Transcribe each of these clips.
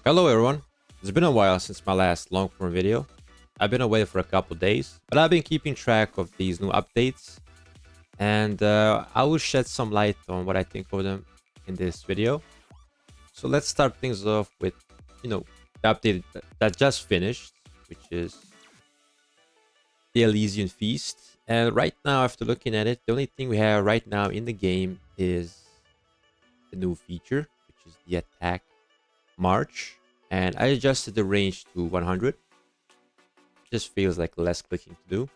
Hello everyone, it's been a while since my last long form video. I've been away for a couple days, but I've been keeping track of these new updates and I will shed some light on what I think of them in this video. So let's start things off with, the update that just finished, which is the Elysian Feast. And right now, after looking at it, the only thing we have right now in the game is the new feature, which is the attack march. And I adjusted the range to 100. Just feels like less clicking to do.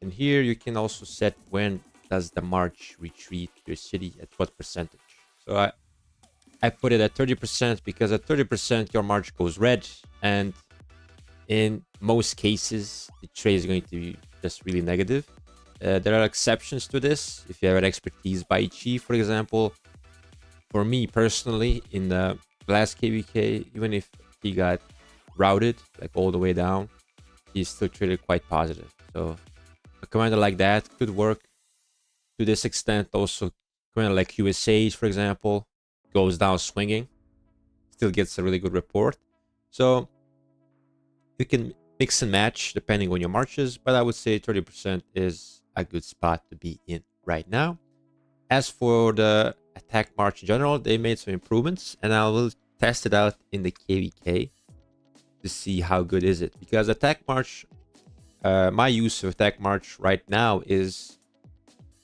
And here you can also set when does the march retreat your city at what percentage. So I put it at 30% because at 30% your march goes red, and in most cases the trade is going to be just really negative. There are exceptions to this. If you have an expertise by chief, for example, for me personally in the last KVK, even if he got routed like all the way down, he's still traded quite positive. So a commander like that could work to this extent. Also, commander like USH, for example, goes down swinging, still gets a really good report. So you can mix and match depending on your marches, but I would say 30% is a good spot to be in right now. As for the attack march in general, they made some improvements, and I will test it out in the KVK to see how good is it. Because attack march, my use of attack march right now is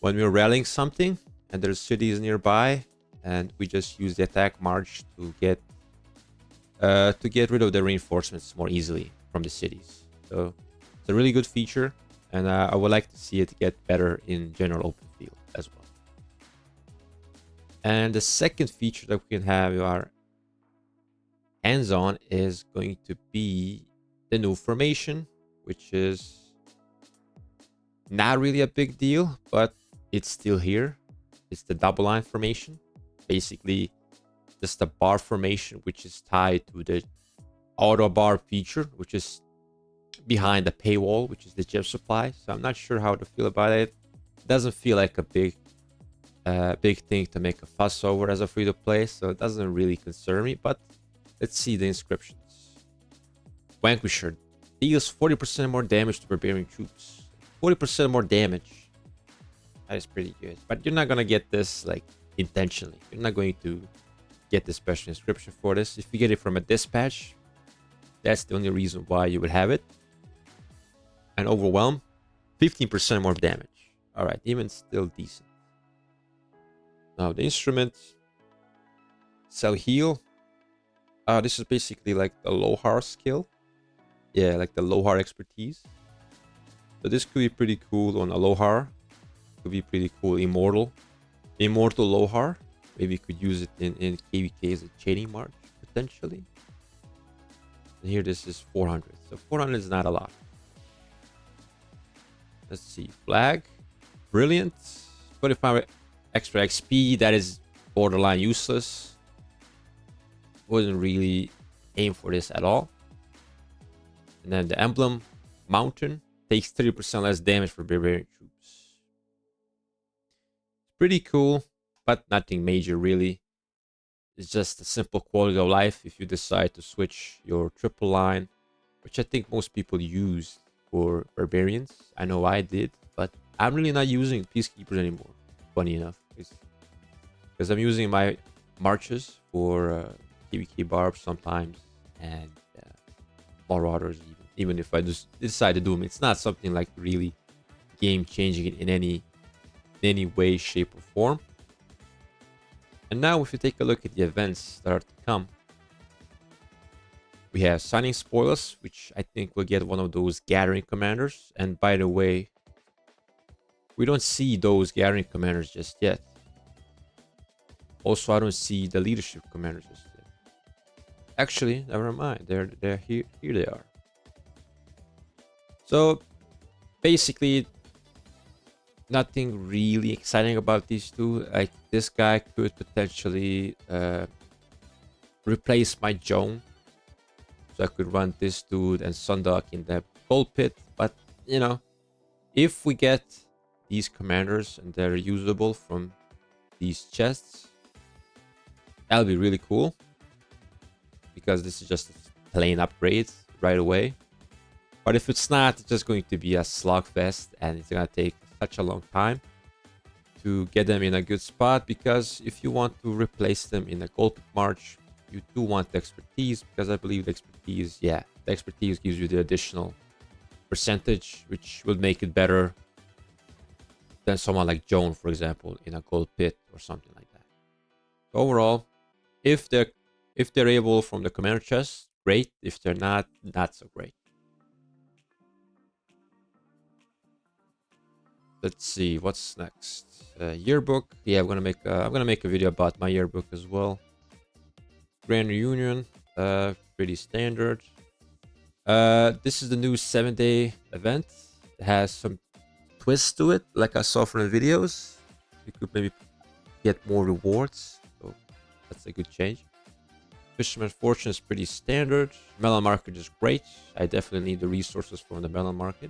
when we're rallying something and there's cities nearby, and we just use the attack march to get rid of the reinforcements more easily from the cities. So it's a really good feature, and I would like to see it get better in general open field as well. And the second feature that we can have our hands on is going to be the new formation, which is not really a big deal, but it's still here. It's the double line formation, basically just a bar formation, which is tied to the auto bar feature, which is behind the paywall, which is the gem supply. So I'm not sure how to feel about it. It doesn't feel like a big thing to make a fuss over as a free to play, so it doesn't really concern me. But let's see the inscriptions. Vanquisher deals 40% more damage to barbarian troops. 40% more damage. That is pretty good. But you're not gonna get this like intentionally. You're not going to get the special inscription for this. If you get it from a dispatch, that's the only reason why you would have it. And overwhelm, 15% more damage. All right, even still decent. Now the instrument, sell heal. This is basically like the Lohar skill. Yeah, like the Lohar expertise. So this could be pretty cool on a Lohar. Could be pretty cool Immortal Lohar. Maybe you could use it in KVK as a chaining march, potentially. And here this is 400. So 400 is not a lot. Let's see. Flag. Brilliant. 25 extra XP. That is borderline useless. Wouldn't really aim for this at all. And then the emblem, Mountain, takes 30% less damage for barbarian troops. Pretty cool, but nothing major really. It's just a simple quality of life if you decide to switch your triple line, which I think most people use for barbarians. I know I did, but I'm really not using peacekeepers anymore, funny enough, because I'm using my marches for KVK barbs sometimes, and marauders even if I just decide to do them. It's not something like really game changing in any way, shape, or form. And now if you take a look at the events that are to come, we have Signing Spoilers, which I think will get one of those gathering commanders. And by the way, we don't see those gathering commanders just yet. Also, I don't see the leadership commanders just yet. Actually, never mind. They're here. Here they are. So basically, nothing really exciting about these two. Like this guy could potentially replace my Joan, so I could run this dude and Sundog in the gold pit. But if we get these commanders and they're usable from these chests, that'll be really cool. because this is just a plain upgrade right away. But if it's not, it's just going to be a slugfest, and it's gonna take such a long time to get them in a good spot, because if you want to replace them in a gold pick march, you do want the expertise, because I believe the expertise, yeah, the expertise gives you the additional percentage, which will make it better than someone like Joan, for example, in a gold pit or something like that. So overall, if they're able from the commander chest, great. If they're not, not so great. Let's see what's next. Yearbook. Yeah, I'm gonna make a video about my yearbook as well. Grand Reunion. Pretty standard. This is the new 7-day event. It has some twist to it, like I saw from the videos. You could maybe get more rewards, so that's a good change. Fisherman Fortune is pretty standard. Melon Market is great. I definitely need the resources from the Melon Market.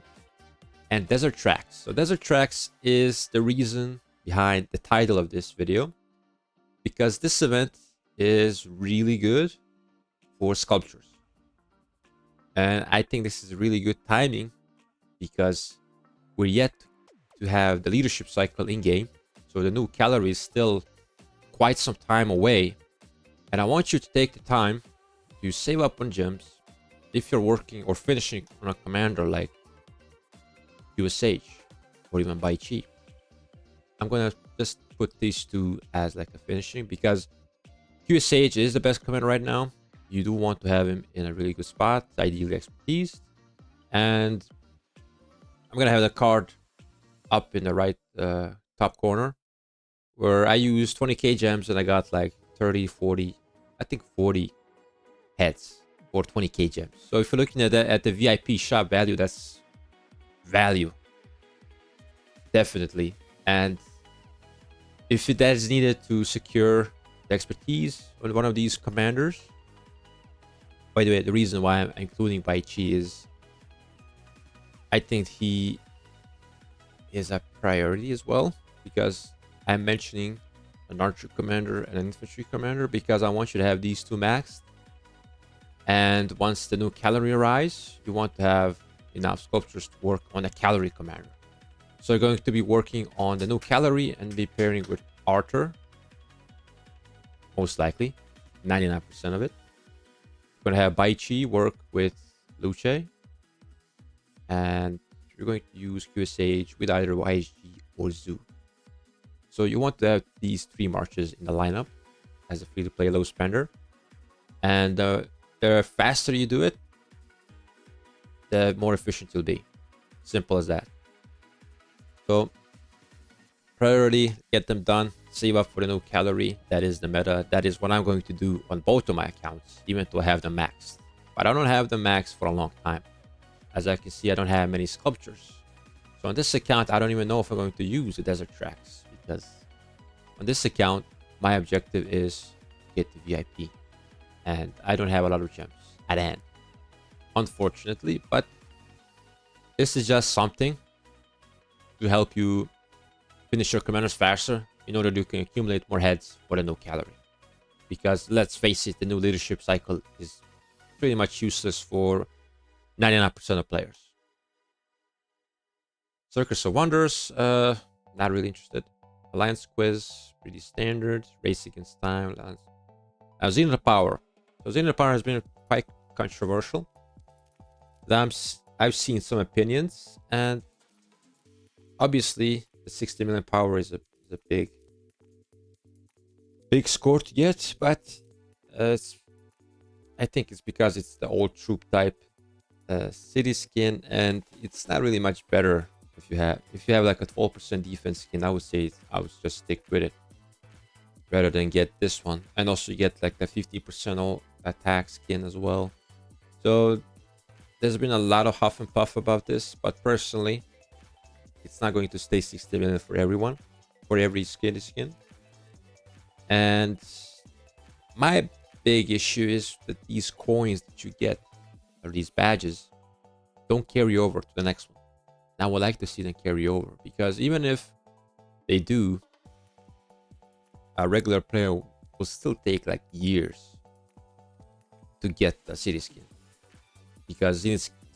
And Desert Tracks. So Desert Tracks is the reason behind the title of this video, because this event is really good for sculptures. And I think this is really good timing, because we're yet to have the leadership cycle in game. So the new calorie is still quite some time away. And I want you to take the time to save up on gems if you're working or finishing on a commander like USH or even Bai Chi. I'm gonna just put these two as like a finishing, because QSH is the best commander right now. You do want to have him in a really good spot, ideally expertise. And I'm gonna have the card up in the right top corner, where I used 20k gems and I got like 30, 40, I think 40 heads for 20k gems. So if you're looking at the VIP shop value, that's value, definitely. And if that is needed to secure the expertise on one of these commanders, by the way, the reason why I'm including Bai Chi is I think he is a priority as well, because I'm mentioning an archer commander and an infantry commander, because I want you to have these two maxed. And once the new calorie arrives, you want to have enough sculptures to work on a calorie commander. So you're going to be working on the new calorie and be pairing with Arthur, most likely 99% of it. You're going to have Bai Chi work with Luce, and you're going to use QSH with either YG or Zoo. So you want to have these 3 marches in the lineup as a free-to-play low spender. And the faster you do it, the more efficient you'll be. Simple as that. So priority, get them done. Save up for the new calorie. That is the meta. That is what I'm going to do on both of my accounts, even though I have them maxed. But I don't have them maxed for a long time. As I can see, I don't have many sculptures. So on this account, I don't even know if I'm going to use the Desert Tracks, because on this account, my objective is to get the VIP. And I don't have a lot of gems at hand, unfortunately. But this is just something to help you finish your commanders faster, in order to accumulate more heads for the new calorie. Because let's face it, the new leadership cycle is pretty much useless for 99% of players. Circus of Wonders, not really interested. Alliance Quiz, pretty standard. Race Against Time. Zenith of Power. So Zenith of Power has been quite controversial. I've seen some opinions, and obviously the 60 million power is a big score to get, but I think it's because it's the old troop type city skin, and it's not really much better. If you have like a 12% defense skin, I would say I would just stick with it rather than get this one. And also you get like the 50% all attack skin as well. So there's been a lot of huff and puff about this, but personally, it's not going to stay 60 million for everyone, for every skin. And my big issue is that these coins that you get, or these badges, don't carry over to the next one. And I would like to see them carry over, because even if they do, a regular player will still take like years to get the city skin, because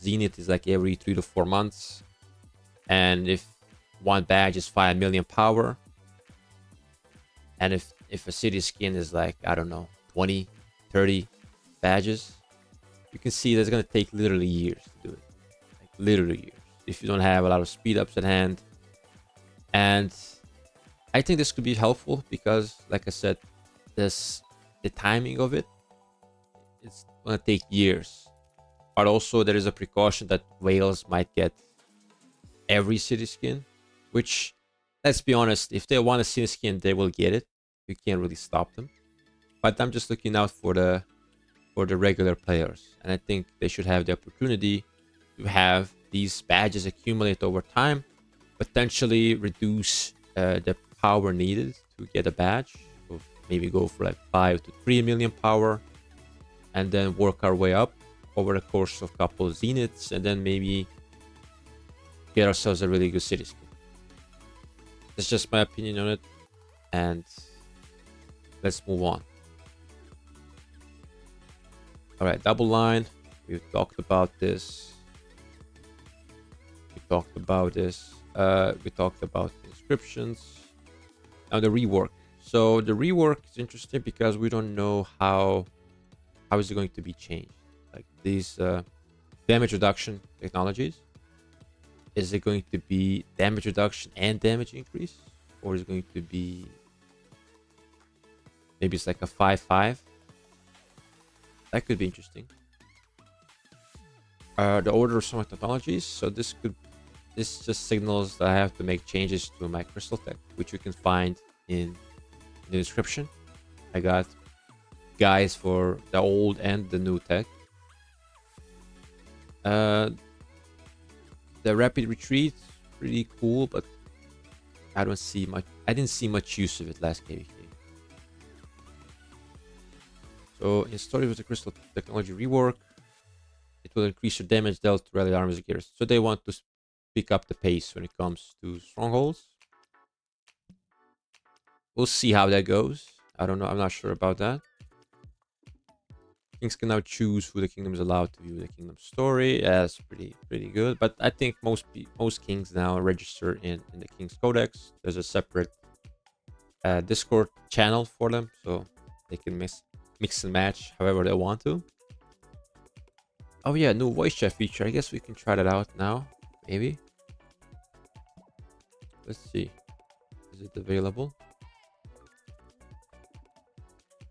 Zenith is like every 3 to 4 months, and if one badge is 5 million power, and if a city skin is like, I don't know, 20, 30 badges, you can see that's gonna take literally years to do it, like literally years, if you don't have a lot of speed ups at hand. And I think this could be helpful because, like I said, the timing of it's gonna take years. But also there is a precaution that whales might get every city skin, which, let's be honest, if they want a city skin, they will get it. You can't really stop them. But I'm just looking out for the regular players, and I think they should have the opportunity to have these badges accumulate over time, potentially reduce the power needed to get a badge. So maybe go for like 5 to 3 million power, and then work our way up over the course of a couple of zeniths, and then maybe get ourselves a really good city skin. That's just my opinion on it, and let's move on. All right, double line. We've talked about this. We talked about this. We talked about the inscriptions. Now the rework. So the rework is interesting because we don't know how is it going to be changed. Like these damage reduction technologies. Is it going to be damage reduction and damage increase, or is it going to be maybe it's like a 5-5? That could be interesting. The order of some technologies. So this just signals that I have to make changes to my crystal tech, which you can find in the description. I got guides for the old and the new tech. The rapid retreat, pretty cool, but I don't see much. I didn't see much use of it last KVK. So in story with the crystal technology rework, it will increase your damage dealt to rally armies gears. So they want to pick up the pace when it comes to strongholds. We'll see how that goes. I don't know. I'm not sure about that. Kings can now choose who the kingdom is allowed to view the kingdom story. Yeah, that's pretty good. But I think most kings now register in the King's Codex. There's a separate Discord channel for them, so they can mix and match however they want to. Oh yeah, new voice chat feature. I guess we can try that out now. Maybe. Let's see. Is it available?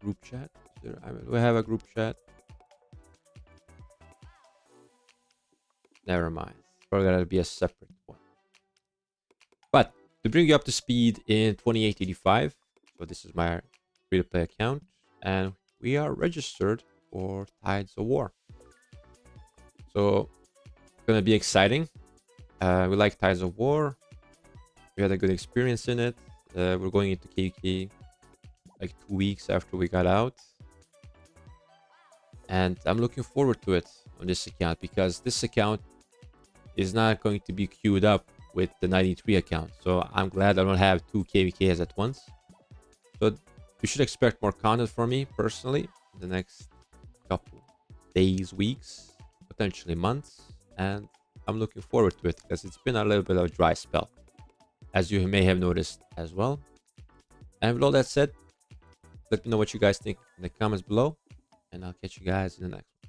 Group chat. Do we have a group chat? Never mind. Probably gotta be a separate one. But to bring you up to speed in 2885, so this is my free-to-play account, and we are registered for Tides of War. So it's gonna be exciting. We like Tides of War. We had a good experience in it. We're going into KVK like 2 weeks after we got out, and I'm looking forward to it on this account, because this account is not going to be queued up with the 93 account. So I'm glad I don't have 2 KVKs at once. So you should expect more content from me personally in the next couple days, weeks, potentially months, and I'm looking forward to it because it's been a little bit of a dry spell, as you may have noticed as well. And with all that said, let me know what you guys think in the comments below, and I'll catch you guys in the next one.